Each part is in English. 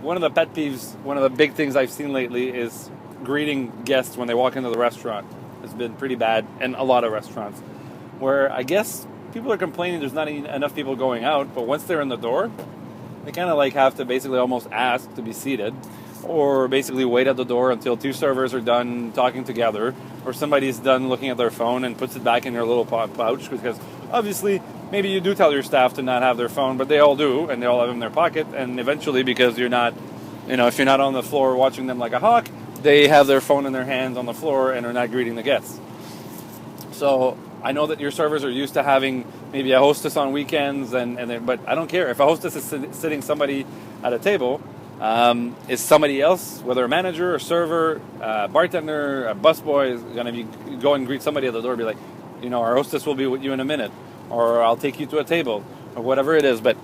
one of the pet peeves, one of the big things I've seen lately is greeting guests when they walk into the restaurant. It's been pretty bad in a lot of restaurants, where I guess people are complaining there's not enough people going out, but once they're in the door, they kind of like have to basically almost ask to be seated, or basically wait at the door until two servers are done talking together, or somebody's done looking at their phone and puts it back in their little pouch, because obviously maybe you do tell your staff to not have their phone, but they all do, and they all have them in their pocket, and eventually, because you're not, if you're not on the floor watching them like a hawk, they have their phone in their hands on the floor and are not greeting the guests. So I know that your servers are used to having maybe a hostess on weekends, but I don't care. If a hostess is sitting somebody at a table, is somebody else, whether a manager, a server, a bartender, a busboy, is going to go and greet somebody at the door, be like, our hostess will be with you in a minute, or I'll take you to a table, or whatever it is. But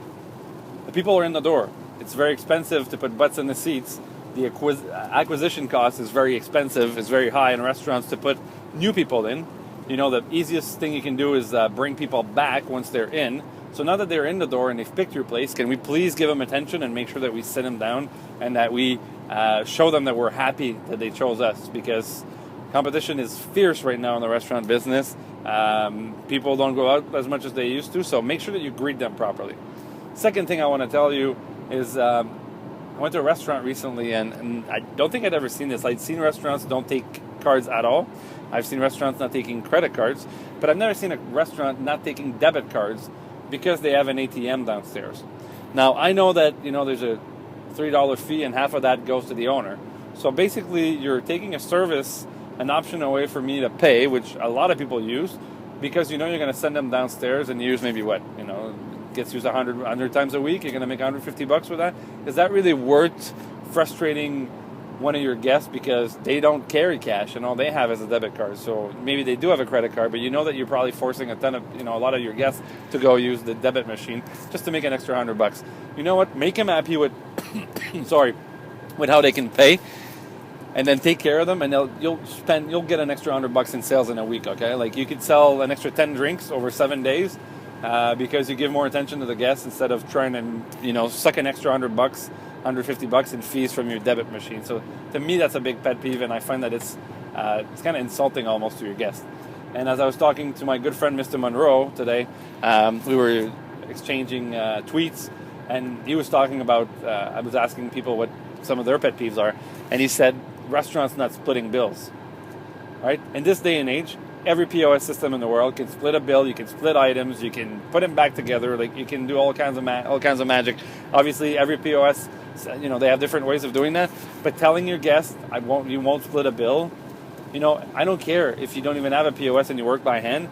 the people are in the door. It's very expensive to put butts in the seats. The acquisition cost is very expensive. It's very high in restaurants to put new people in. The easiest thing you can do is bring people back once they're in. So now that they're in the door and they've picked your place, can we please give them attention and make sure that we sit them down and that we show them that we're happy that they chose us? Because competition is fierce right now in the restaurant business. People don't go out as much as they used to, so make sure that you greet them properly. Second thing I want to tell you is I went to a restaurant recently, and I don't think I'd ever seen this. I'd seen restaurants don't take cards at all. I've seen restaurants not taking credit cards, but I've never seen a restaurant not taking debit cards because they have an ATM downstairs. Now, I know that, there's a $3 fee and half of that goes to the owner. So basically, you're taking a service, an option away for me to pay, which a lot of people use, because you're going to send them downstairs and use maybe gets used 100 times a week. You're going to make $150 with that. Is that really worth frustrating one of your guests because they don't carry cash and all they have is a debit card? So maybe they do have a credit card, but that you're probably forcing a lot of your guests to go use the debit machine just to make an extra $100. You know what? Make them happy with, with how they can pay, and then take care of them, and you'll get an extra $100 in sales in a week. Okay, like you could sell an extra 10 drinks over 7 days. Because you give more attention to the guests instead of trying to, suck an extra $100, $150 in fees from your debit machine. So to me, that's a big pet peeve, and I find that it's kind of insulting almost to your guests. And as I was talking to my good friend Mr. Monroe today, we were exchanging tweets, and he was talking about. I was asking people what some of their pet peeves are, and he said restaurants not splitting bills. Right? In this day and age, every POS system in the world can split a bill. You can split items. You can put them back together. Like you can do all kinds of magic. Obviously, every POS, they have different ways of doing that. But telling your guests, you won't split a bill. I don't care if you don't even have a POS and you work by hand.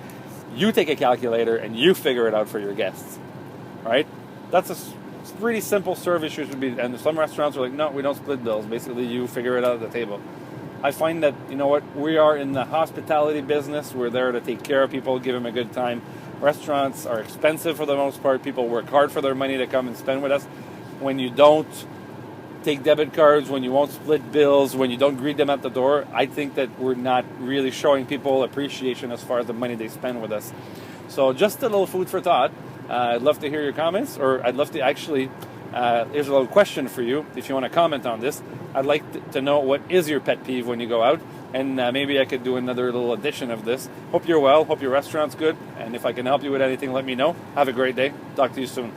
You take a calculator and you figure it out for your guests, right? That's a pretty simple serve issue should be. And some restaurants are like, no, we don't split bills. Basically, you figure it out at the table. I find that, we are in the hospitality business. We're there to take care of people, give them a good time. Restaurants are expensive for the most part. People work hard for their money to come and spend with us. When you don't take debit cards, when you won't split bills, when you don't greet them at the door, I think that we're not really showing people appreciation as far as the money they spend with us. So just a little food for thought. I'd love to hear your comments, or I'd love to actually... here's a little question for you. If you want to comment on this, I'd like to know what is your pet peeve when you go out, and maybe I could do another little edition of this. Hope you're well. Hope your restaurant's good. And if I can help you with anything, let me know. Have a great day. Talk to you soon.